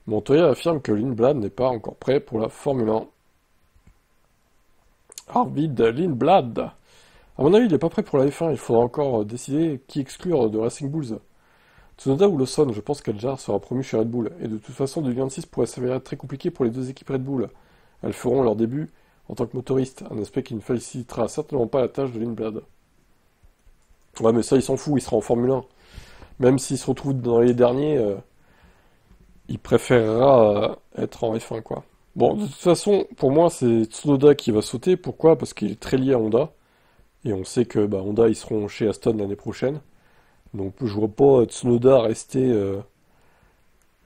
Montoya affirme que Lindblad n'est pas encore prêt pour la Formule 1. Arvid Lindblad. À mon avis, il n'est pas prêt pour la F1. Il faudra encore décider qui exclure de Racing Bulls. Tsunoda ou Lawson, je pense qu'Aljar sera promu chez Red Bull. Et de toute façon, 2026 pourrait s'avérer très compliqué pour les deux équipes Red Bull. Elles feront leur début en tant que motoristes, un aspect qui ne facilitera certainement pas la tâche de Lindblad. Ouais, mais ça, il s'en fout, il sera en Formule 1. Même s'il se retrouve dans les derniers, il préférera être en F1, quoi. Bon, de toute façon, pour moi, c'est Tsunoda qui va sauter. Pourquoi? Parce qu'il est très lié à Honda. Et on sait que Honda, ils seront chez Aston l'année prochaine. Donc je vois pas Tsunoda rester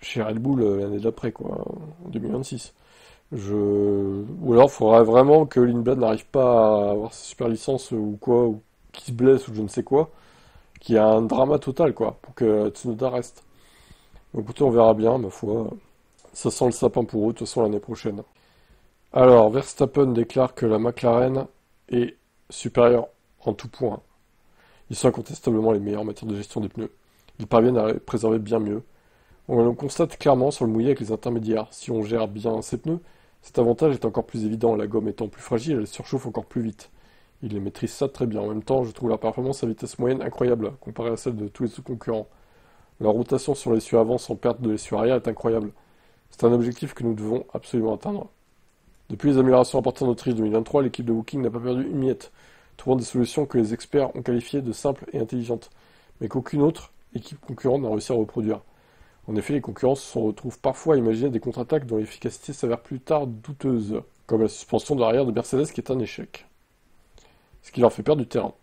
chez Red Bull l'année d'après, quoi, en 2026. Ou alors, il faudrait vraiment que Lindblad n'arrive pas à avoir sa super licence ou quoi, ou qu'il se blesse ou je ne sais quoi, qu'il y a un drama total, quoi, pour que Tsunoda reste. Donc, écoutez, on verra bien, ma foi. Ça sent le sapin pour eux, de toute façon, l'année prochaine. Alors, Verstappen déclare que la McLaren est supérieure en tout point. Ils sont incontestablement les meilleurs en matière de gestion des pneus. Ils parviennent à les préserver bien mieux. On le constate clairement sur le mouillé avec les intermédiaires. Si on gère bien ces pneus, cet avantage est encore plus évident. La gomme étant plus fragile, elle surchauffe encore plus vite. Ils les maîtrisent ça très bien. En même temps, je trouve leur performance à vitesse moyenne incroyable, comparée à celle de tous les autres concurrents. Leur rotation sur l'essieu avant sans perte de l'essieu arrière est incroyable. C'est un objectif que nous devons absolument atteindre. Depuis les améliorations apportées en Autriche 2023, l'équipe de Woking n'a pas perdu une miette, trouvant des solutions que les experts ont qualifiées de simples et intelligentes, mais qu'aucune autre équipe concurrente n'a réussi à reproduire. En effet, les concurrents se retrouvent parfois à imaginer des contre-attaques dont l'efficacité s'avère plus tard douteuse, comme la suspension de l'arrière de Mercedes qui est un échec, ce qui leur fait perdre du terrain.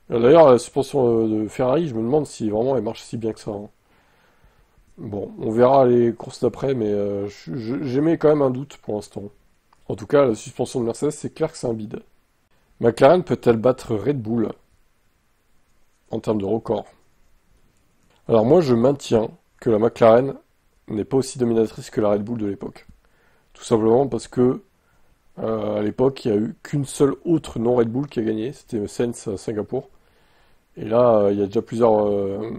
D'ailleurs, la suspension de Ferrari, je me demande si vraiment elle marche si bien que ça, hein. Bon, on verra les courses d'après, mais j'émets quand même un doute pour l'instant. En tout cas, la suspension de Mercedes, c'est clair que c'est un bide. McLaren peut-elle battre Red Bull en termes de record? Alors moi, je maintiens que la McLaren n'est pas aussi dominatrice que la Red Bull de l'époque. Tout simplement parce que à l'époque, il n'y a eu qu'une seule autre non Red Bull qui a gagné, c'était Sainz à Singapour. Et là, il y a déjà plusieurs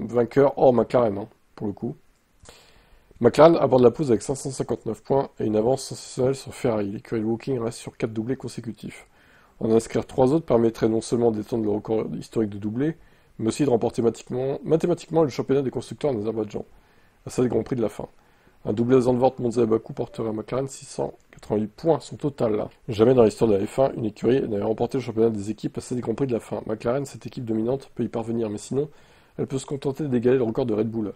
vainqueurs hors McLaren, hein, pour le coup. McLaren aborde la pause avec 559 points et une avance sensationnelle sur Ferrari. L'écurie de Woking reste sur 4 doublés consécutifs. En inscrire 3 autres permettrait non seulement d'étendre le record historique de doublés, mais aussi de remporter mathématiquement le championnat des constructeurs en Azerbaïdjan, à 7 Grands Prix de la fin. Un doublé à Zandvoort, Monza et Bakou porterait à McLaren 688 points, son total là. Jamais dans l'histoire de la F1, une écurie n'avait remporté le championnat des équipes à 7 Grands Prix de la fin. McLaren, cette équipe dominante, peut y parvenir, mais sinon, elle peut se contenter d'égaler le record de Red Bull,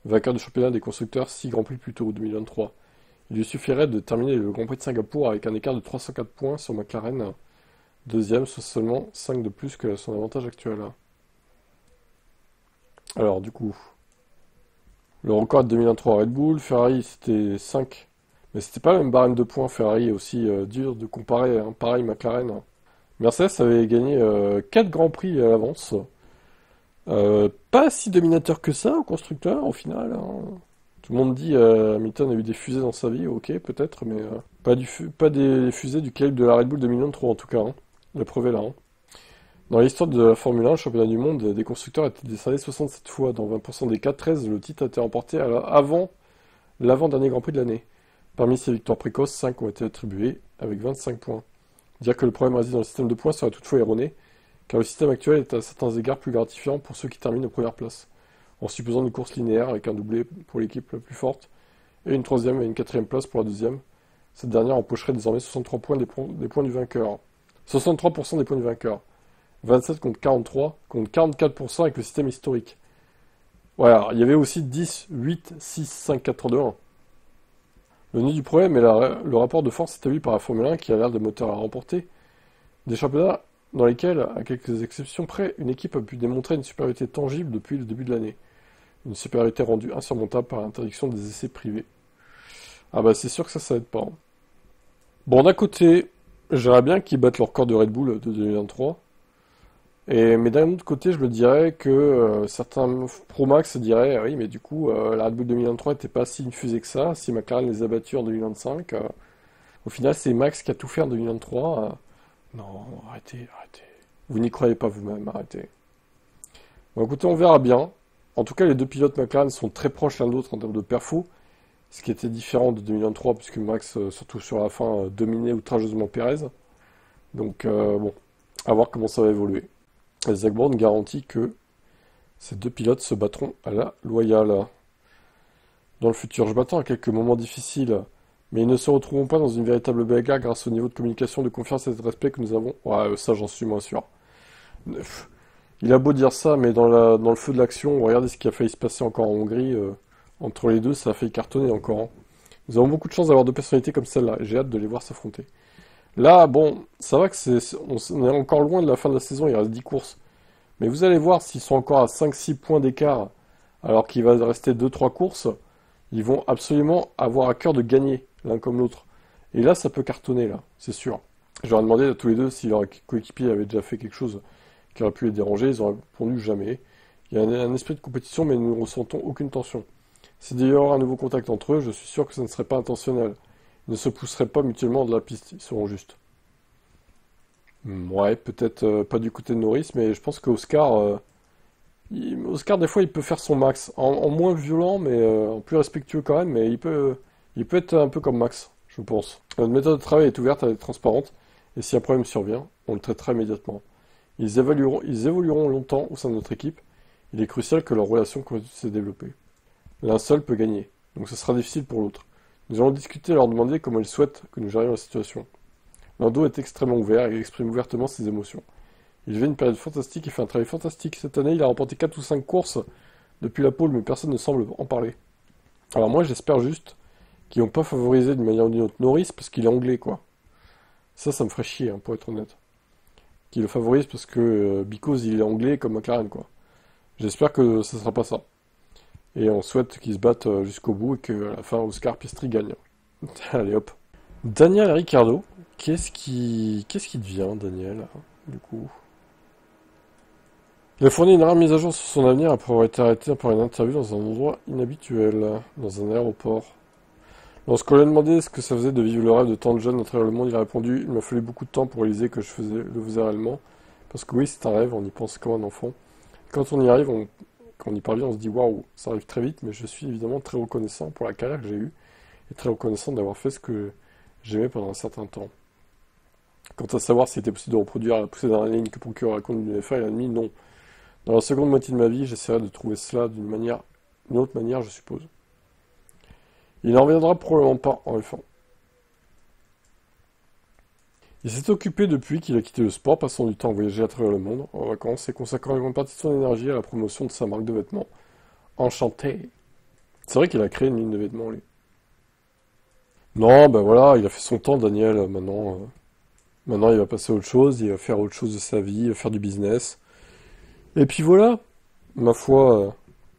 vainqueur du championnat des constructeurs 6 Grands Prix plus tôt, 2023. Il lui suffirait de terminer le Grand Prix de Singapour avec un écart de 304 points sur McLaren, deuxième, soit seulement 5 de plus que son avantage actuel. Alors, du coup, le record de 2023 Red Bull, Ferrari c'était 5, mais c'était pas le même barème de points. Ferrari est aussi dur de comparer, hein, pareil McLaren. Mercedes avait gagné 4 Grands Prix à l'avance. Pas si dominateur que ça au constructeur au final, hein. Tout le monde dit Hamilton a eu des fusées dans sa vie, ok peut-être, mais pas des fusées du calibre de la Red Bull 2023 en tout cas, hein. La preuve est là, hein. Dans l'histoire de la Formule 1, le championnat du monde des constructeurs a été décerné 67 fois. Dans 20% des cas, 13, le titre a été remporté avant l'avant-dernier Grand Prix de l'année. Parmi ces victoires précoces, 5 ont été attribuées avec 25 points. Dire que le problème réside dans le système de points serait toutefois erroné, car le système actuel est à certains égards plus gratifiant pour ceux qui terminent aux premières places, en supposant une course linéaire avec un doublé pour l'équipe la plus forte, et une troisième et une quatrième place pour la deuxième. Cette dernière empocherait désormais 63 points des points du vainqueur. 63% des points du vainqueur. 27 contre 43, contre 44% avec le système historique. Voilà, il y avait aussi 10, 8, 6, 5, 4, 3, 2, 1. Le nœud du problème est le rapport de force établi par la Formule 1 qui a l'air de moteur à remporter. Des championnats dans lesquels, à quelques exceptions près, une équipe a pu démontrer une supériorité tangible depuis le début de l'année. Une supériorité rendue insurmontable par l'interdiction des essais privés. Ah bah c'est sûr que ça aide pas, hein. Bon, d'un côté, j'aimerais bien qu'ils battent le record de Red Bull de 2023. Mais d'un autre côté, je me dirais que certains Pro Max se diraient, ah oui, mais du coup, la Red Bull 2023 n'était pas si fusée que ça, si McLaren les a battus en 2025. Au final, c'est Max qui a tout fait en 2023. Non, arrêtez, arrêtez. Vous n'y croyez pas vous-même, arrêtez. Bon, écoutez, on verra bien. En tout cas, les deux pilotes McLaren sont très proches l'un de l'autre en termes de perfo. ce qui était différent de 2023, puisque Max, surtout sur la fin, dominait outrageusement Pérez. Donc, bon, à voir comment ça va évoluer. Et Zach Brown garantit que ces deux pilotes se battront à la loyale dans le futur. Je m'attends à quelques moments difficiles, mais ils ne se retrouveront pas dans une véritable bagarre grâce au niveau de communication, de confiance et de respect que nous avons. Ouais, ça j'en suis moins sûr. Pff, il a beau dire ça, mais dans le feu de l'action, regardez ce qui a failli se passer encore en Hongrie. Entre les deux, ça a failli cartonner encore, hein. Nous avons beaucoup de chance d'avoir deux personnalités comme celle-là, et j'ai hâte de les voir s'affronter. Là, bon, ça va que on est encore loin de la fin de la saison, il reste 10 courses. Mais vous allez voir s'ils sont encore à 5-6 points d'écart, alors qu'il va rester 2-3 courses, ils vont absolument avoir à cœur de gagner, l'un comme l'autre. Et là, ça peut cartonner, là, c'est sûr. Je leur ai demandé à tous les deux si leur coéquipier avait déjà fait quelque chose qui aurait pu les déranger, ils ont répondu jamais. Il y a un esprit de compétition, mais nous ne ressentons aucune tension. Si d'ailleurs un nouveau contact entre eux, je suis sûr que ce ne serait pas intentionnel. Ils ne se pousseraient pas mutuellement de la piste, ils seront justes. Ouais, peut-être pas du côté de Norris, mais je pense qu'Oscar, Oscar, des fois, il peut faire son max. En moins violent, mais en plus respectueux quand même, mais il peut être un peu comme Max, je pense. Notre méthode de travail est ouverte, elle est transparente, et si un problème survient, on le traitera immédiatement. Ils évolueront longtemps au sein de notre équipe. Il est crucial que leur relation continue de se développer. L'un seul peut gagner, donc ce sera difficile pour l'autre. Nous allons discuter et leur demander comment ils souhaitent que nous gérions la situation. Lando est extrêmement ouvert et exprime ouvertement ses émotions. Il vit une période fantastique et fait un travail fantastique. Cette année, il a remporté 4 ou 5 courses depuis la pole, mais personne ne semble en parler. Alors moi, j'espère juste qu'ils n'ont pas favorisé d'une manière ou d'une autre Norris parce qu'il est anglais, quoi. Ça me ferait chier, hein, pour être honnête. Qu'ils le favorisent parce que because il est anglais comme McLaren, quoi. J'espère que ça sera pas ça. Et on souhaite qu'ils se battent jusqu'au bout et qu'à la fin, Oscar Piastri gagne. Allez hop. Daniel Ricciardo, qu'est-ce qui devient, Daniel, du coup? Il a fourni une rare mise à jour sur son avenir après avoir été arrêté par une interview dans un endroit inhabituel, dans un aéroport. Lorsqu'on lui a demandé ce que ça faisait de vivre le rêve de tant de jeunes à travers le monde, il a répondu: Il m'a fallu beaucoup de temps pour réaliser que le faisais réellement. Parce que oui, c'est un rêve, on y pense comme un enfant. Quand on y arrive, quand on y parvient, on se dit waouh, ça arrive très vite, mais je suis évidemment très reconnaissant pour la carrière que j'ai eue et très reconnaissant d'avoir fait ce que j'aimais pendant un certain temps. Quant à savoir s'il était possible de reproduire la poussée d'un ligne que procure la conduite d'une F1, il a admis non. Dans la seconde moitié de ma vie, j'essaierai de trouver cela d'une autre manière, je suppose. Il n'en reviendra probablement pas en F1. Il s'est occupé depuis qu'il a quitté le sport, passant du temps à voyager à travers le monde, en vacances, et consacrant une grande partie de son énergie à la promotion de sa marque de vêtements. Enchanté. C'est vrai qu'il a créé une ligne de vêtements, lui. Non, ben voilà, il a fait son temps, Daniel. Maintenant, il va passer à autre chose, il va faire autre chose de sa vie, il va faire du business. Et puis voilà, ma foi,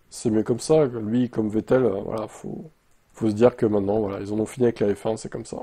c'est mieux comme ça. Lui, comme Vettel, voilà, faut se dire que maintenant, voilà, ils en ont fini avec la F1, c'est comme ça.